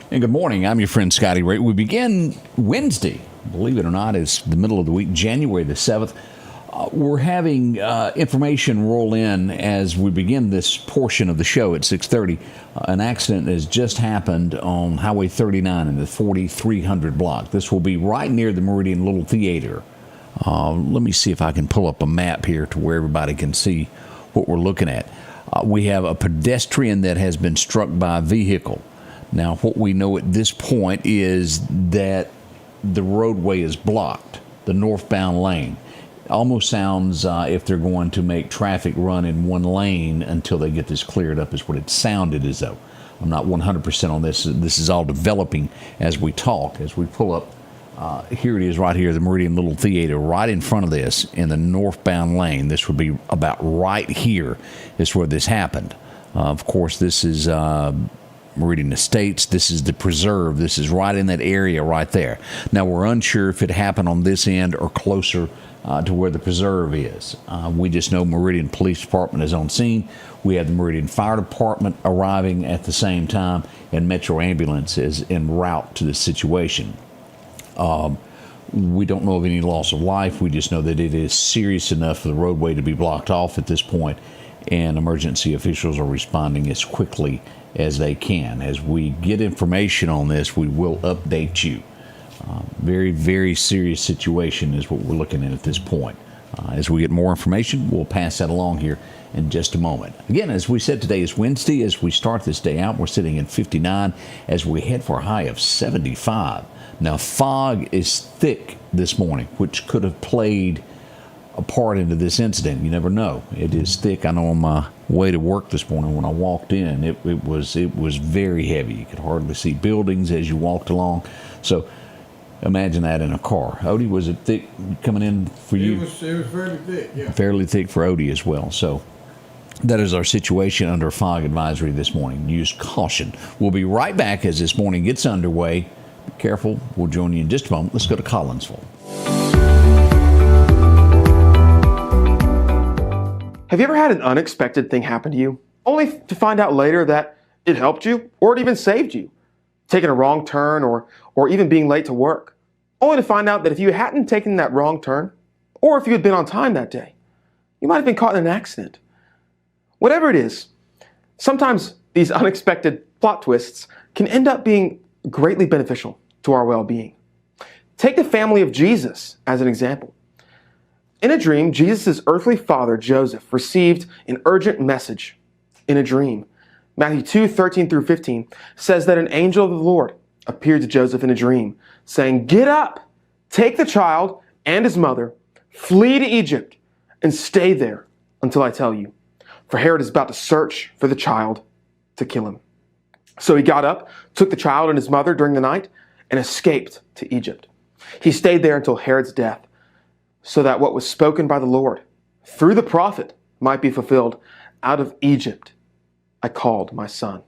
And good morning. I'm your friend Scotty Ray. We begin Wednesday, believe it or not, it's the middle of the week, January the 7th. We're having information roll in as we begin this portion of the show at 6:30. An accident has just happened on Highway 39 in the 4300 block. This will be right near the Meridian Little Theater. Let me see if I can pull up a map here to where everybody can see what we're looking at. We have a pedestrian that has been struck by a vehicle. Now, what we know at this point is that the roadway is blocked, the northbound lane. Almost sounds if they're going to make traffic run in one lane until they get this cleared up is what it sounded as though. I'm not 100% on this. This is all developing as we talk, as we pull up. Here it is right here, the Meridian Little Theater, right in front of this in the northbound lane. This would be about right here is where this happened. Of course, this is Meridian Estates. This is the preserve. This is right in that area right there. Now, we're unsure if it happened on this end or closer to where the preserve is. We just know Meridian Police Department is on scene. We have the Meridian Fire Department arriving at the same time, and Metro Ambulance is en route to this situation. We don't know of any loss of life. We just know that it is serious enough for the roadway to be blocked off at this point, and emergency officials are responding as quickly as they can. As we get information on this, we will update you. Very, very serious situation is what we're looking at this point. As we get more information, we'll pass that along here in just a moment. Again, as we said, today is Wednesday. As we start this day out, we're sitting at 59 as we head for a high of 75. Now, fog is thick this morning, which could have played a part into this incident. You never know. It is thick. I know on my way to work this morning when I walked in, it was very heavy. You could hardly see buildings as you walked along. So imagine that in a car. Odie, was it thick coming in for you? It was fairly thick, yeah. Fairly thick for Odie as well. So that is our situation under fog advisory this morning. Use caution. We'll be right back as this morning gets underway. Be careful. We'll join you in just a moment. Let's go to Collinsville. Have you ever had an unexpected thing happen to you, only to find out later that it helped you or it even saved you? Taking a wrong turn or even being late to work, only to find out that if you hadn't taken that wrong turn, or if you had been on time that day, you might have been caught in an accident. Whatever it is, sometimes these unexpected plot twists can end up being greatly beneficial to our well-being. Take the family of Jesus as an example. In a dream, Jesus' earthly father, Joseph, received an urgent message in a dream. Matthew 2:13 through 15 says that an angel of the Lord appeared to Joseph in a dream, saying, "Get up, take the child and his mother, flee to Egypt, and stay there until I tell you. For Herod is about to search for the child to kill him." So he got up, took the child and his mother during the night, and escaped to Egypt. He stayed there until Herod's death, so that what was spoken by the Lord through the prophet might be fulfilled. Out of Egypt I called my son.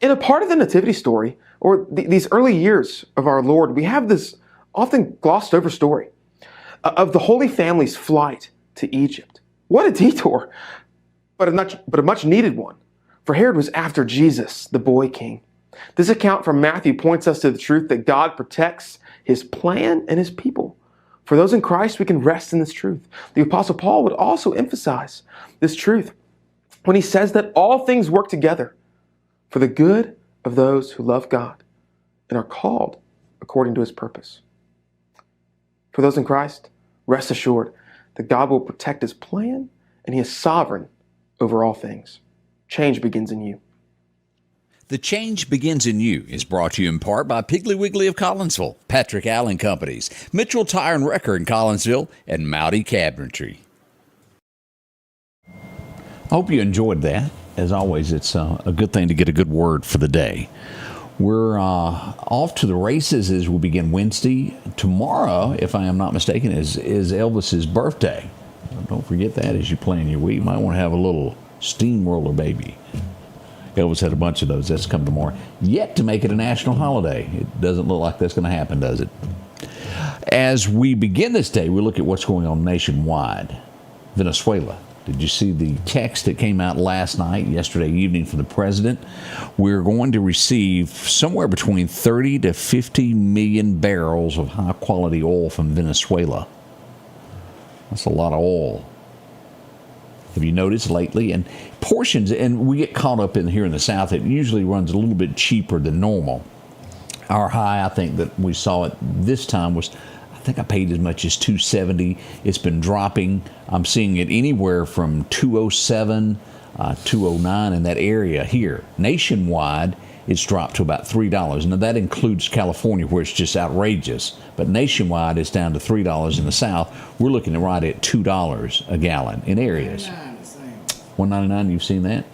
In a part of the nativity story, or these early years of our Lord, we have this often glossed over story of the Holy Family's flight to Egypt. What a detour, but a much needed one, for Herod was after Jesus, the boy king. This account from Matthew points us to the truth that God protects his plan and his people. For those in Christ, we can rest in this truth. The Apostle Paul would also emphasize this truth when he says that all things work together for the good of those who love God and are called according to his purpose. For those in Christ, rest assured that God will protect his plan and he is sovereign over all things. Change begins in you. The Change Begins in You is brought to you in part by Piggly Wiggly of Collinsville, Patrick Allen Companies, Mitchell Tire and Wrecker in Collinsville, and Mowdy Cabinetry. I hope you enjoyed that. As always, it's a good thing to get a good word for the day. We're off to the races as we begin Wednesday. Tomorrow, if I am not mistaken, is Elvis's birthday. Don't forget that as you plan your week. You might want to have a little steamroller baby. Elvis had a bunch of those. That's come tomorrow. Yet to make it a national holiday. It doesn't look like that's going to happen, does it? As we begin this day, we look at what's going on nationwide. Venezuela Did you see the text that came out yesterday evening from the president? We're going to receive somewhere between 30 to 50 million barrels of high-quality oil from Venezuela. That's a lot of oil. Have you noticed lately? And portions, and we get caught up in here in the South, it usually runs a little bit cheaper than normal. Our high, I think that we saw it this time was, I think I paid as much as $2.70. It's been dropping. I'm seeing it anywhere from $2.07, $2.09 in that area here. Nationwide, it's dropped to about $3. Now, that includes California, where it's just outrageous. But nationwide, it's down to $3 in the South. We're looking at right at $2 a gallon in areas. $1.99, you've seen that?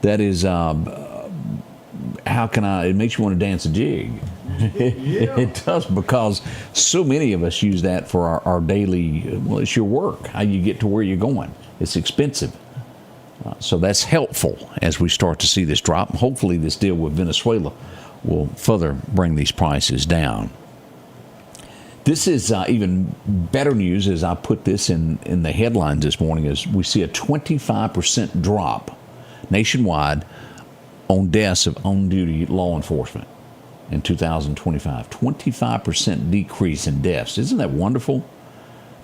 That is, it makes you want to dance a jig. It does, because so many of us use that for our daily, it's your work, how you get to where you're going. It's expensive. So that's helpful as we start to see this drop. Hopefully this deal with Venezuela will further bring these prices down. This is even better news, as I put this in the headlines this morning, is we see a 25% drop nationwide on deaths of on-duty law enforcement in 2025. 25% decrease in deaths. Isn't that wonderful?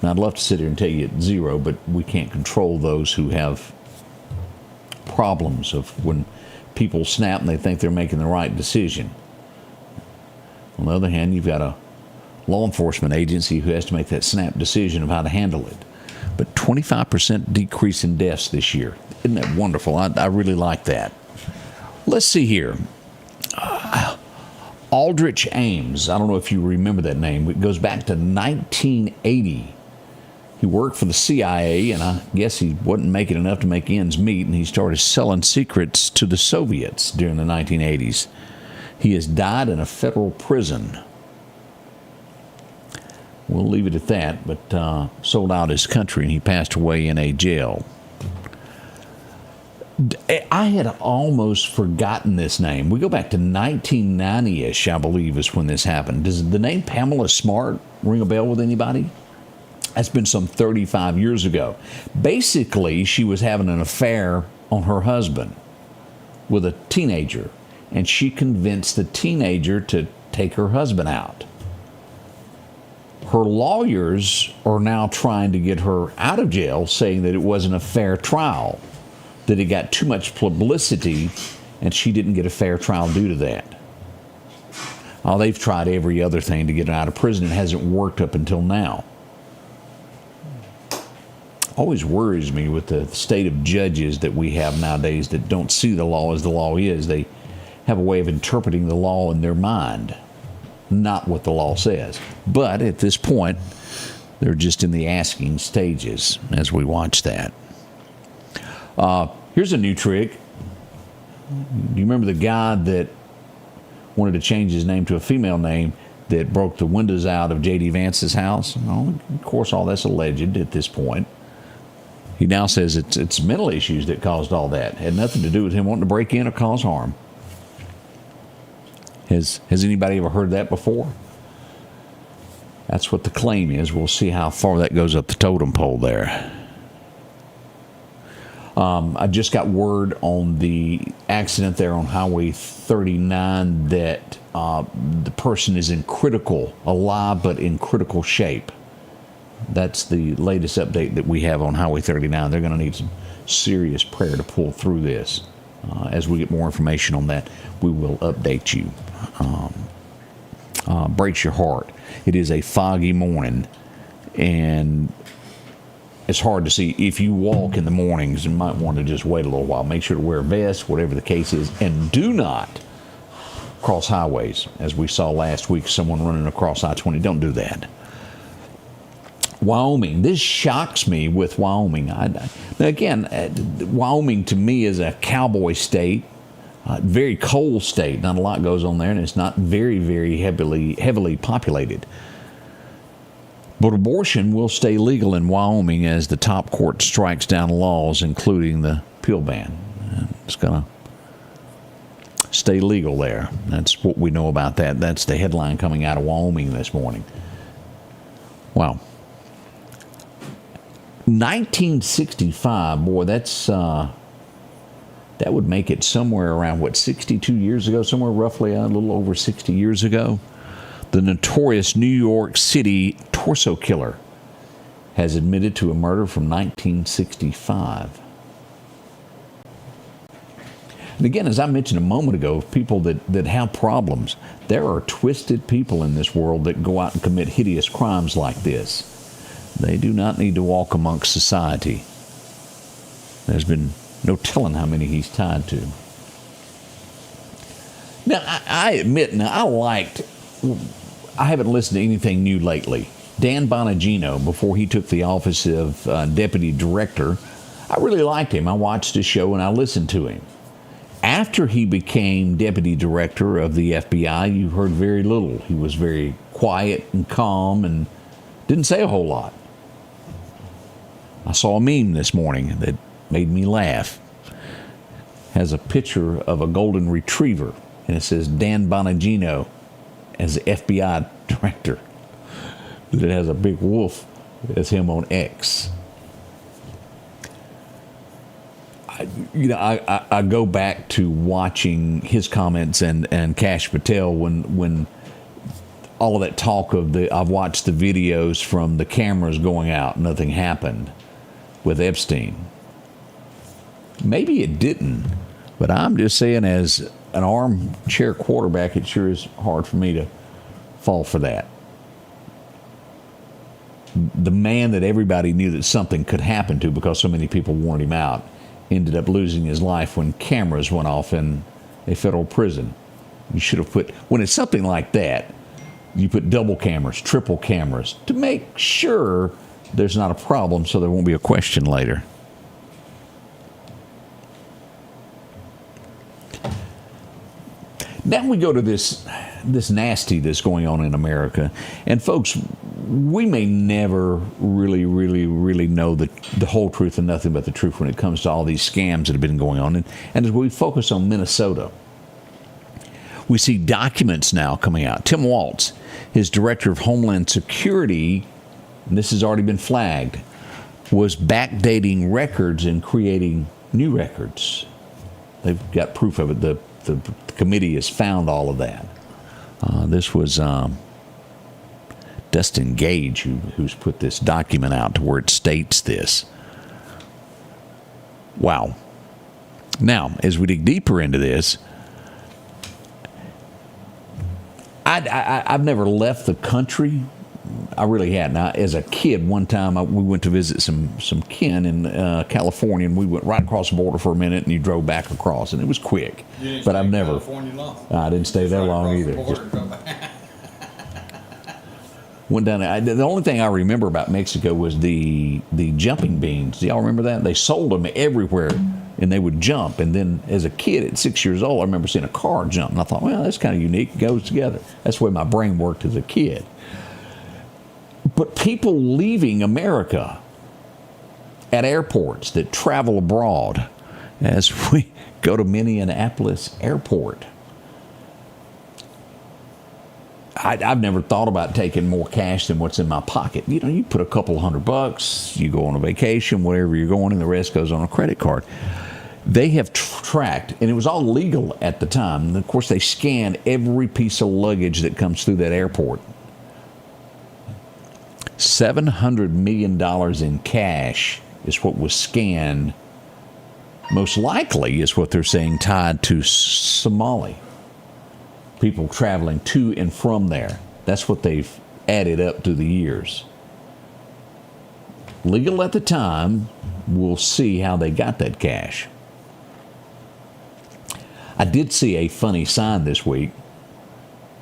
Now, I'd love to sit here and tell you it's zero, but we can't control those who have problems of when people snap and they think they're making the right decision. On the other hand, you've got a law enforcement agency who has to make that snap decision of how to handle it. But 25% decrease in deaths this year. Isn't that wonderful? I really like that. Let's see here. Aldrich Ames. I don't know if you remember that name. It goes back to 1980. He worked for the CIA, and I guess he wasn't making enough to make ends meet, and he started selling secrets to the Soviets during the 1980s. He has died in a federal prison. We'll leave it at that, but sold out his country, and he passed away in a jail. I had almost forgotten this name. We go back to 1990-ish, I believe, is when this happened. Does the name Pamela Smart ring a bell with anybody? That's been some 35 years ago. Basically, she was having an affair on her husband with a teenager, and she convinced the teenager to take her husband out. Her lawyers are now trying to get her out of jail, saying that it wasn't a fair trial, that it got too much publicity, and she didn't get a fair trial due to that. Oh, they've tried every other thing to get her out of prison. It hasn't worked up until now. Always worries me with the state of judges that we have nowadays that don't see the law as the law is. They have a way of interpreting the law in their mind, not what the law says. But at this point, they're just in the asking stages as we watch that. Here's a new trick. Do you remember the guy that wanted to change his name to a female name that broke the windows out of JD Vance's house? Well, of course, all that's alleged at this point. He now says it's mental issues that caused all that. It had nothing to do with him wanting to break in or cause harm. Has anybody ever heard that before? That's what the claim is. We'll see how far that goes up the totem pole there. I just got word on the accident there on Highway 39 that the person is alive but in critical shape. That's the latest update that we have on Highway 39. They're going to need some serious prayer to pull through this. As we get more information on that, we will update you. Breaks your heart. It is a foggy morning, and it's hard to see. If you walk in the mornings, you might want to just wait a little while. Make sure to wear a vest, whatever the case is, and do not cross highways. As we saw last week, someone running across I-20. Don't do that. Wyoming. This shocks me with Wyoming. Now again, Wyoming to me is a cowboy state, very cold state. Not a lot goes on there, and it's not very, very heavily populated. But abortion will stay legal in Wyoming as the top court strikes down laws, including the pill ban. It's going to stay legal there. That's what we know about that. That's the headline coming out of Wyoming this morning. Wow. 1965, boy, that's that would make it somewhere around 62 years ago, somewhere roughly a little over 60 years ago. The notorious New York City torso killer has admitted to a murder from 1965. And again, as I mentioned a moment ago, people that have problems, there are twisted people in this world that go out and commit hideous crimes like this. They do not need to walk amongst society. There's been no telling how many he's tied to. Now, I admit, I haven't listened to anything new lately. Dan Bonagino, before he took the office of deputy director, I really liked him. I watched his show and I listened to him. After he became deputy director of the FBI, you heard very little. He was very quiet and calm and didn't say a whole lot. I saw a meme this morning that made me laugh. It has a picture of a golden retriever, and it says Dan Bonagino as the FBI director. It has a big wolf. That's him on X. I go back to watching his comments and Kash Patel when all of that talk of I've watched the videos from the cameras going out, nothing happened with Epstein. Maybe it didn't, but I'm just saying, as an armchair quarterback, it sure is hard for me to fall for that. The man that everybody knew that something could happen to because so many people warned him out ended up losing his life when cameras went off in a federal prison. You should have when it's something like that, you put double cameras, triple cameras to make sure there's not a problem so there won't be a question later. Now we go to this nasty that's going on in America. And folks, we may never really know the whole truth and nothing but the truth when it comes to all these scams that have been going on. And as we focus on Minnesota, we see documents now coming out. Tim Walz, his director of Homeland Security, and this has already been flagged, was backdating records and creating new records. They've got proof of it. The committee has found all of that. This was Dustin Gage who's put this document out to where it states this. Wow. Now, as we dig deeper into this, I've never left the country. I really hadn't. Now, as a kid, one time we went to visit some kin in California, and we went right across the border for a minute, and you drove back across, and it was quick. But I've never. California long. I didn't stay there long either. Went down there. The only thing I remember about Mexico was the jumping beans. Do y'all remember that? They sold them everywhere, and they would jump. And then as a kid at 6 years old, I remember seeing a car jump, and I thought, well, that's kind of unique. It goes together. That's the way my brain worked as a kid. But people leaving America at airports that travel abroad, as we go to Minneapolis Airport. I've never thought about taking more cash than what's in my pocket. You know, you put a couple $100, you go on a vacation, wherever you're going, and the rest goes on a credit card. They have tracked, and it was all legal at the time. And of course, they scan every piece of luggage that comes through that airport. $700 million in cash is what was scanned. Most likely is what they're saying tied to Somalia. People traveling to and from there. That's what they've added up through the years. Legal at the time. We'll see how they got that cash. I did see a funny sign this week.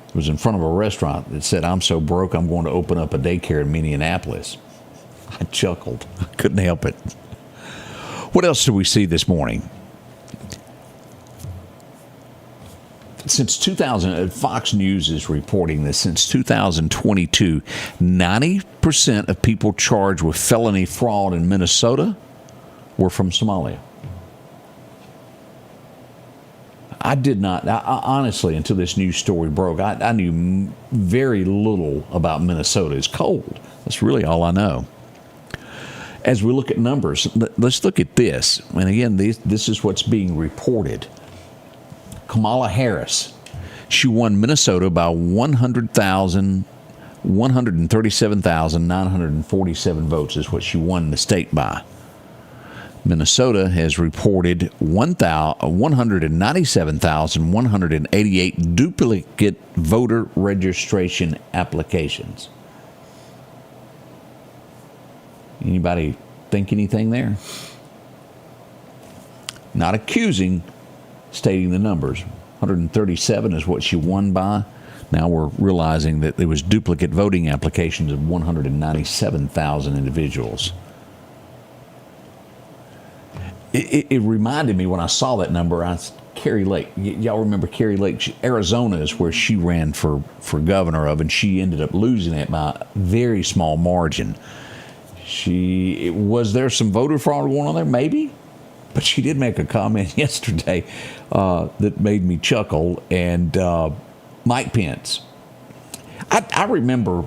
It was in front of a restaurant that said, "I'm so broke, I'm going to open up a daycare in Minneapolis." I chuckled. I couldn't help it. What else do we see this morning? Since 2000, Fox News is reporting this, since 2022, 90% of people charged with felony fraud in Minnesota were from Somalia. I did not, honestly, until this news story broke, I knew very little about Minnesota. It's cold. That's really all I know. As we look at numbers, let's look at this. And again, this is what's being reported. Kamala Harris, she won Minnesota by 137,947 votes is what she won the state by. Minnesota has reported 197,188 duplicate voter registration applications. Anybody think anything there? Not accusing, stating the numbers. 137 is what she won by. Now we're realizing that there was duplicate voting applications of 197,000 individuals. It reminded me when I saw that number, Carrie Lake. Y'all remember Carrie Lake? Arizona is where she ran for governor of, and she ended up losing it by a very small margin. Was there some voter fraud going on there? Maybe. But she did make a comment yesterday that made me chuckle. And Mike Pence. I remember,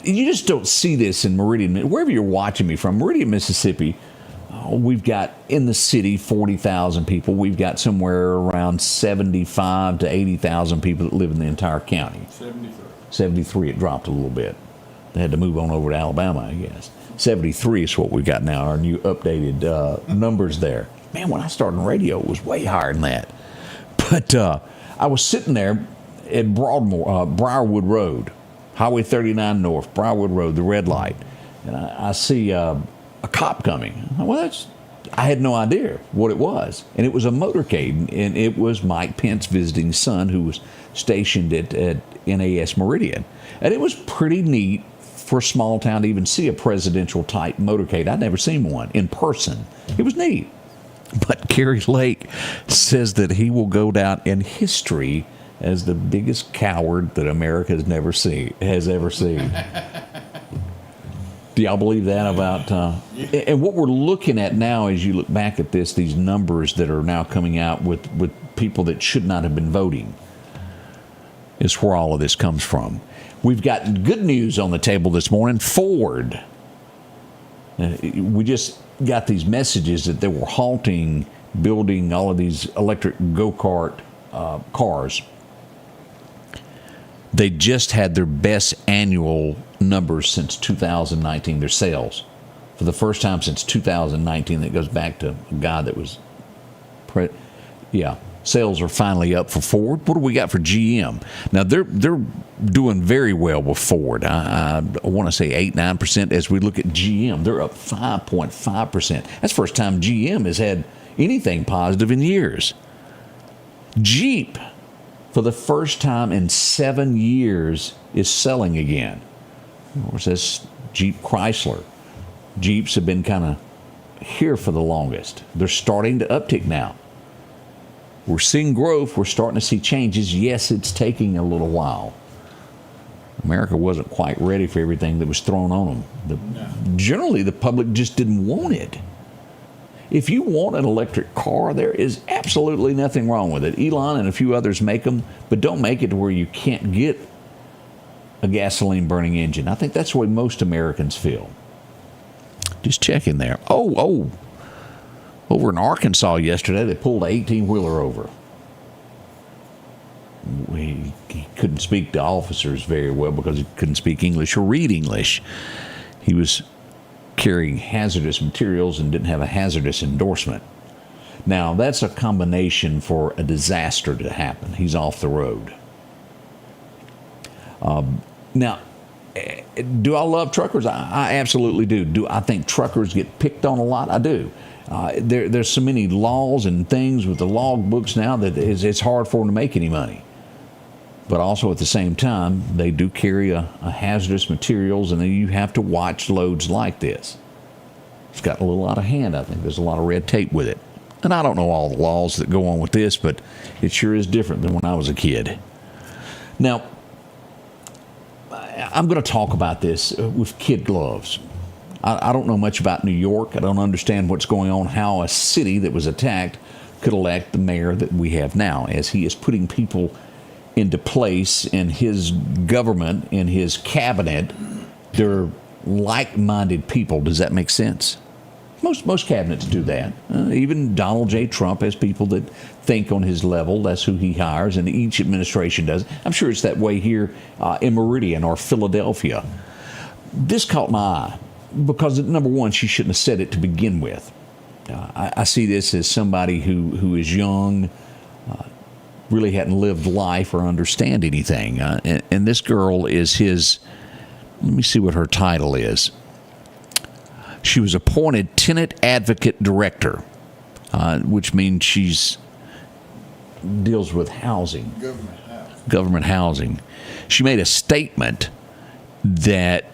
you just don't see this in Meridian. Wherever you're watching me from, Meridian, Mississippi, we've got in the city 40,000 people. We've got somewhere around 75 to 80,000 people that live in the entire county. 73. It dropped a little bit. They had to move on over to Alabama, I guess. 73 is what we've got now, our new updated numbers there. Man, when I started in radio, it was way higher than that. But I was sitting there at Broadmoor, Briarwood Road, Highway 39 North, Briarwood Road, the red light. And I see a cop coming. Well, I had no idea what it was. And it was a motorcade, and it was Mike Pence visiting son who was stationed at NAS Meridian. And it was pretty neat for a small town to even see a presidential type motorcade. I'd never seen one in person. It was neat. But Carrie Lake says that he will go down in history as the biggest coward that America has ever seen. Do y'all believe that about? And what we're looking at now, as you look back at these numbers that are now coming out with people that should not have been voting, is where all of this comes from. We've got good news on the table this morning. Ford. We just got these messages that they were halting building all of these electric go-kart cars. They just had their best annual numbers since 2019, their sales. For the first time since 2019, that goes back to a guy that was... Sales are finally up for Ford. What do we got for GM? Now, they're doing very well with Ford. I want to say 8-9%. As we look at GM, they're up 5.5%. That's the first time GM has had anything positive in years. Jeep, for the first time in 7 years, is selling again. Of course, that's Jeep Chrysler. Jeeps have been kind of here for the longest. They're starting to uptick now. We're seeing growth. We're starting to see changes. Yes, it's taking a little while. America wasn't quite ready for everything that was thrown on them. Generally, the public just didn't want it. If you want an electric car, there is absolutely nothing wrong with it. Elon and a few others make them, but don't make it to where you can't get a gasoline-burning engine. I think that's the way most Americans feel. Just checking there. Over in Arkansas yesterday, they pulled an 18-wheeler over. He couldn't speak to officers very well because he couldn't speak English or read English. He was carrying hazardous materials and didn't have a hazardous endorsement. Now, that's a combination for a disaster to happen. He's off the road. Now, do I love truckers? I absolutely do. Do I think truckers get picked on a lot? I do. There's so many laws and things with the log books now that it's hard for them to make any money. But also at the same time, they do carry a hazardous materials, and then you have to watch loads like this. It's got a little out of hand, I think. There's a lot of red tape with it. And I don't know all the laws that go on with this, but it sure is different than when I was a kid. Now, I'm going to talk about this with kid gloves. I don't know much about New York. I don't understand what's going on, how a city that was attacked could elect the mayor that we have now, as he is putting people into place in his government, in his cabinet. They're like-minded people. Does that make sense? Most cabinets do that. Even Donald J. Trump has people that think on his level. That's who he hires, and each administration does. I'm sure it's that way here in Meridian or Philadelphia. This caught my eye because, number one, she shouldn't have said it to begin with. I see this as somebody who is young, really hadn't lived life or understand anything. And this girl is his, let me see what her title is. She was appointed Tenant Advocate Director, which means she's deals with housing. Government housing. She made a statement that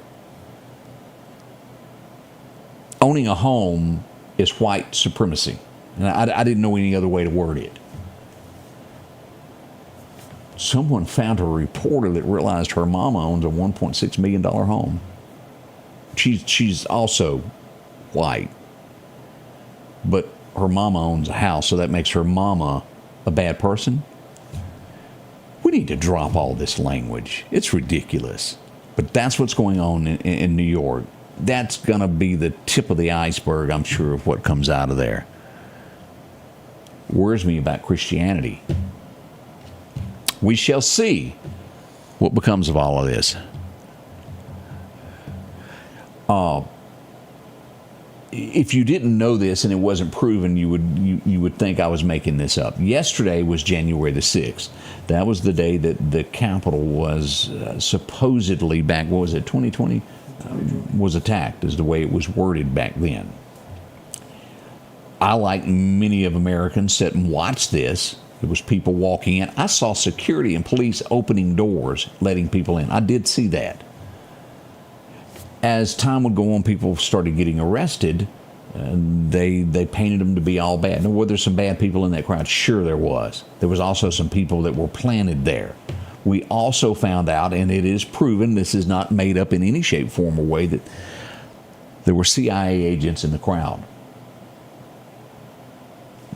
owning a home is white supremacy. And I didn't know any other way to word it. Someone found a reporter that realized her mama owns a $1.6 million home. She's also white, but her mama owns a house, so that makes her mama a bad person. We need to drop all this language. It's ridiculous. But that's what's going on in New York. That's going to be the tip of the iceberg, I'm sure, of what comes out of there. Worries me about Christianity. We shall see what becomes of all of this. If you didn't know this and it wasn't proven, you would think I was making this up. Yesterday was January the 6th. That was the day that the Capitol was supposedly back, what was it, 2020? Was attacked, is the way it was worded back then. I, like many of Americans, sat and watched this. There was people walking in. I saw security and police opening doors, letting people in. I did see that. As time would go on, people started getting arrested. They painted them to be all bad. Now, were there some bad people in that crowd? Sure there was. There was also some people that were planted there. We also found out, and it is proven, this is not made up in any shape, form, or way, that there were CIA agents in the crowd.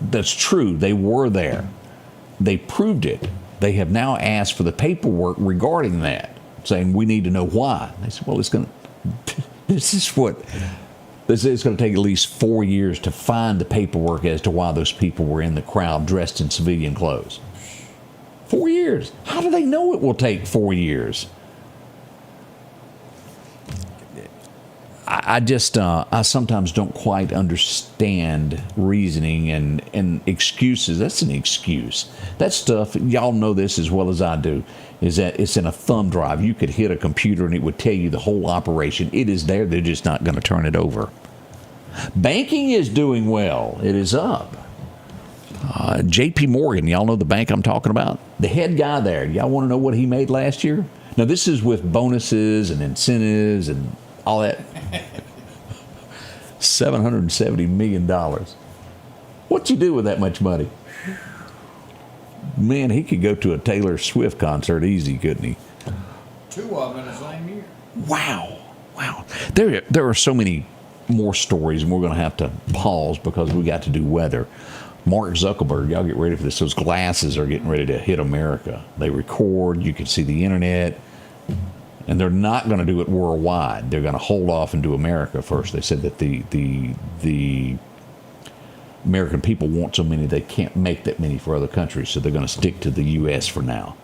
That's true. They were there. They proved it. They have now asked for the paperwork regarding that, saying we need to know why. They said, well, it's going to take at least 4 years to find the paperwork as to why those people were in the crowd dressed in civilian clothes. 4 years. How do they know it will take 4 years? I sometimes don't quite understand reasoning and excuses. That's an excuse. That stuff, y'all know this as well as I do, is that it's in a thumb drive. You could hit a computer and it would tell you the whole operation. It is there. They're just not going to turn it over. Banking is doing well. It is up. J.P. Morgan, y'all know the bank I'm talking about? The head guy there, y'all want to know what he made last year? Now, this is with bonuses and incentives and all that. $770 million. What'd you do with that much money? Man, he could go to a Taylor Swift concert easy, couldn't he? 2 of them in the same year. Wow. There are so many more stories, and we're going to have to pause because we got to do weather. Mark Zuckerberg, y'all get ready for this. Those glasses are getting ready to hit America. They record. You can see the internet. And they're not going to do it worldwide. They're going to hold off and do America first. They said that the American people want so many they can't make that many for other countries, so they're going to stick to the U.S. for now.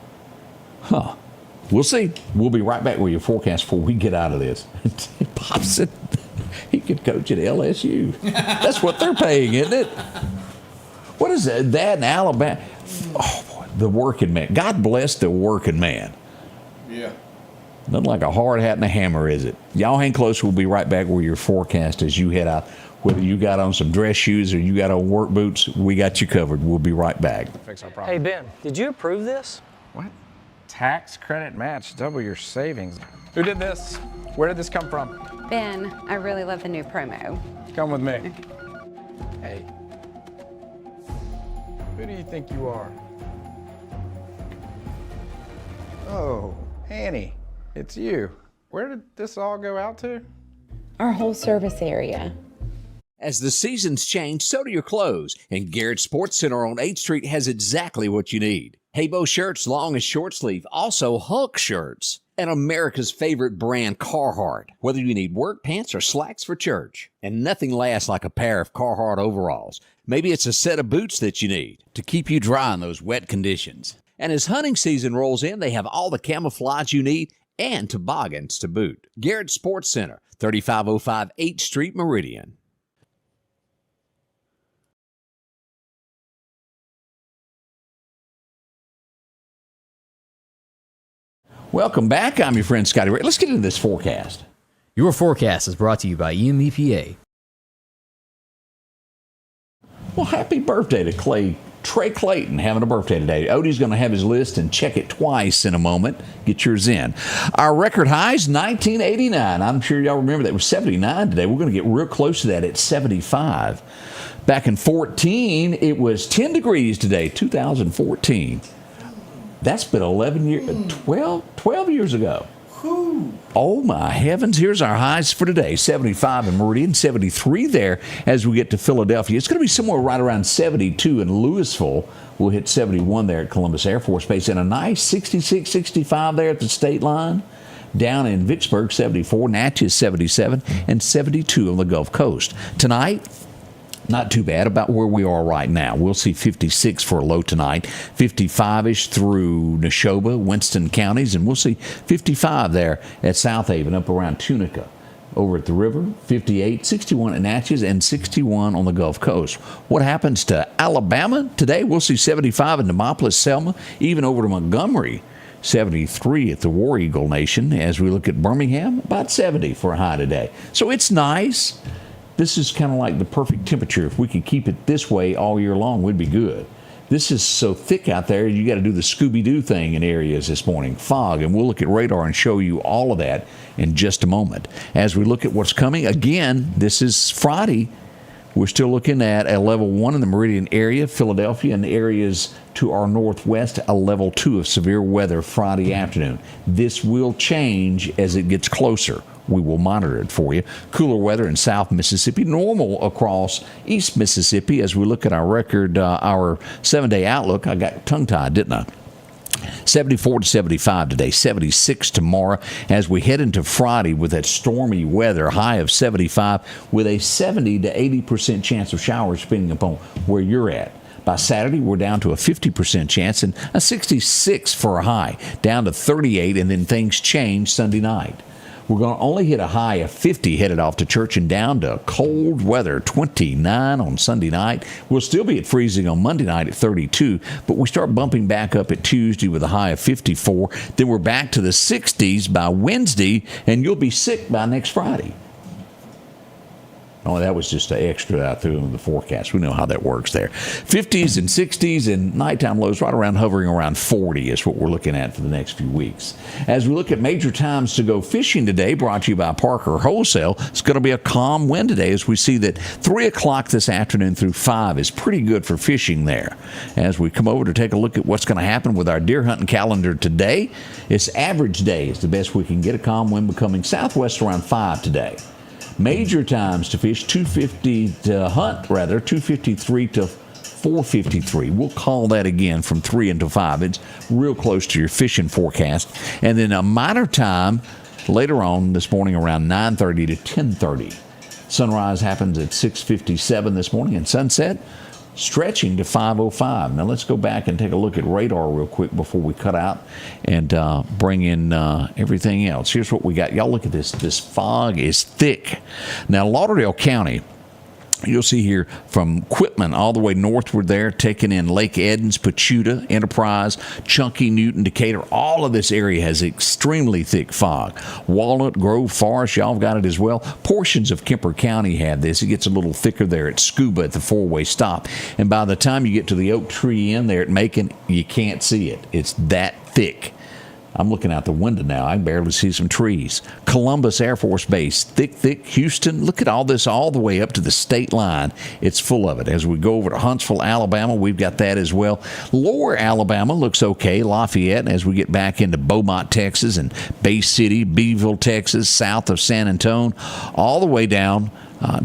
We'll see. We'll be right back with your forecast before we get out of this. Pop said he could coach at LSU. That's what they're paying, isn't it? What is that? That in Alabama? Oh, boy, the working man. God bless the working man. Yeah. Nothing like a hard hat and a hammer, is it? Y'all hang close. We'll be right back with your forecast as you head out. Whether you got on some dress shoes or you got on work boots, we got you covered. We'll be right back. Fix our problem. Hey, Ben, did you approve this? What? Tax credit match, double your savings. Who did this? Where did this come from? Ben, I really love the new promo. Come with me. Hey. Who do you think you are? Oh, Annie, it's you. Where did this all go out to? Our whole service area. As the seasons change, so do your clothes. And Garrett Sports Center on 8th Street has exactly what you need. Habo shirts, long and short sleeve. Also Hulk shirts. And America's favorite brand, Carhartt. Whether you need work pants or slacks for church. And nothing lasts like a pair of Carhartt overalls. Maybe it's a set of boots that you need to keep you dry in those wet conditions. And as hunting season rolls in, they have all the camouflage you need and toboggans to boot. Garrett Sports Center, 3505 8th Street, Meridian. Welcome back. I'm your friend Scotty Ray. Let's get into this forecast. Your forecast is brought to you by EMEPA. Well, happy birthday to Trey Clayton, having a birthday today. Odie's going to have his list and check it twice in a moment. Get yours in. Our record high is 1989. I'm sure y'all remember that. It was 79 today. We're going to get real close to that at 75. Back in 14, it was 10 degrees today, 2014. That's been 12 years ago. Oh, my heavens. Here's our highs for today. 75 in Meridian, 73 there as we get to Philadelphia. It's going to be somewhere right around 72 in Louisville. We'll hit 71 there at Columbus Air Force Base. And a nice 66, 65 there at the state line. Down in Vicksburg, 74. Natchez, 77. And 72 on the Gulf Coast. Tonight, not too bad about where we are right now. We'll see 56 for a low tonight, 55-ish through Neshoba, Winston counties, and we'll see 55 there at South Haven, up around Tunica. Over at the river, 58, 61 at Natchez, and 61 on the Gulf Coast. What happens to Alabama today? We'll see 75 in Demopolis, Selma, even over to Montgomery. 73 at the War Eagle Nation. As we look at Birmingham, about 70 for a high today. So it's nice. This is kind of like the perfect temperature. If we could keep it this way all year long, we'd be good. This is so thick out there, you got to do the Scooby-Doo thing in areas this morning. Fog, and we'll look at radar and show you all of that in just a moment. As we look at what's coming, again, this is Friday. We're still looking at a level 1 in the Meridian area, Philadelphia, and areas to our northwest, a level 2 of severe weather Friday afternoon. This will change as it gets closer. We will monitor it for you. Cooler weather in South Mississippi, normal across East Mississippi. As we look at our record, our 7-day outlook, I got tongue-tied, didn't I? 74 to 75 today, 76 tomorrow as we head into Friday with that stormy weather, high of 75 with a 70 to 80% chance of showers depending upon where you're at. By Saturday, we're down to a 50% chance and a 66 for a high, down to 38, and then things change Sunday night. We're going to only hit a high of 50 headed off to church and down to cold weather, 29 on Sunday night. We'll still be at freezing on Monday night at 32, but we start bumping back up at Tuesday with a high of 54. Then we're back to the 60s by Wednesday, and you'll be sick by next Friday. Oh, that was just an extra that I threw in the forecast. We know how that works there. 50s and 60s and nighttime lows right around hovering around 40 is what we're looking at for the next few weeks. As we look at major times to go fishing today, brought to you by Parker Wholesale, it's going to be a calm wind today as we see that 3 o'clock this afternoon through 5 is pretty good for fishing there. As we come over to take a look at what's going to happen with our deer hunting calendar today, it's average day is the best we can get. A calm wind becoming southwest around 5 today. Major times to fish, 250 to hunt, rather, 253 to 453. We'll call that again from 3 until 5. It's real close to your fishing forecast. And then a minor time later on this morning around 9:30 to 10:30. Sunrise happens at 6:57 this morning, and sunset stretching to 5:05. Now let's go back and take a look at radar real quick before we cut out and bring in everything else. Here's what we got. Y'all look at this. This fog is thick. Now Lauderdale County, you'll see here from Quitman all the way northward there, taking in Lake Edens, Pachuta, Enterprise, Chunky, Newton, Decatur. All of this area has extremely thick fog. Walnut, Grove, Forest, y'all have got it as well. Portions of Kemper County have this. It gets a little thicker there at Scuba at the four-way stop. And by the time you get to the Oak Tree Inn there at Macon, you can't see it. It's that thick. I'm looking out the window now. I can barely see some trees. Columbus Air Force Base, thick. Houston, look at all this all the way up to the state line. It's full of it. As we go over to Huntsville, Alabama, we've got that as well. Lower Alabama looks okay. Lafayette, as we get back into Beaumont, Texas, and Bay City, Beeville, Texas, south of San Antonio, all the way down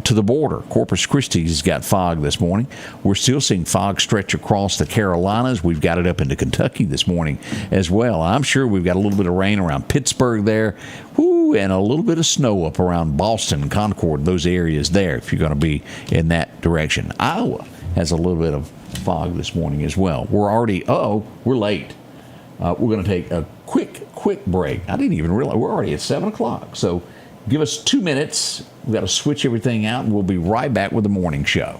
to the border. Corpus Christi's got fog this morning. We're still seeing fog stretch across the Carolinas. We've got it up into Kentucky this morning as well. I'm sure we've got a little bit of rain around Pittsburgh there. Woo, and a little bit of snow up around Boston, Concord, those areas there, if you're going to be in that direction. Iowa has a little bit of fog this morning as well. We're already, we're late. We're going to take a quick break. I didn't even realize we're already at 7 o'clock. So give us 2 minutes. We've got to switch everything out, and we'll be right back with the morning show.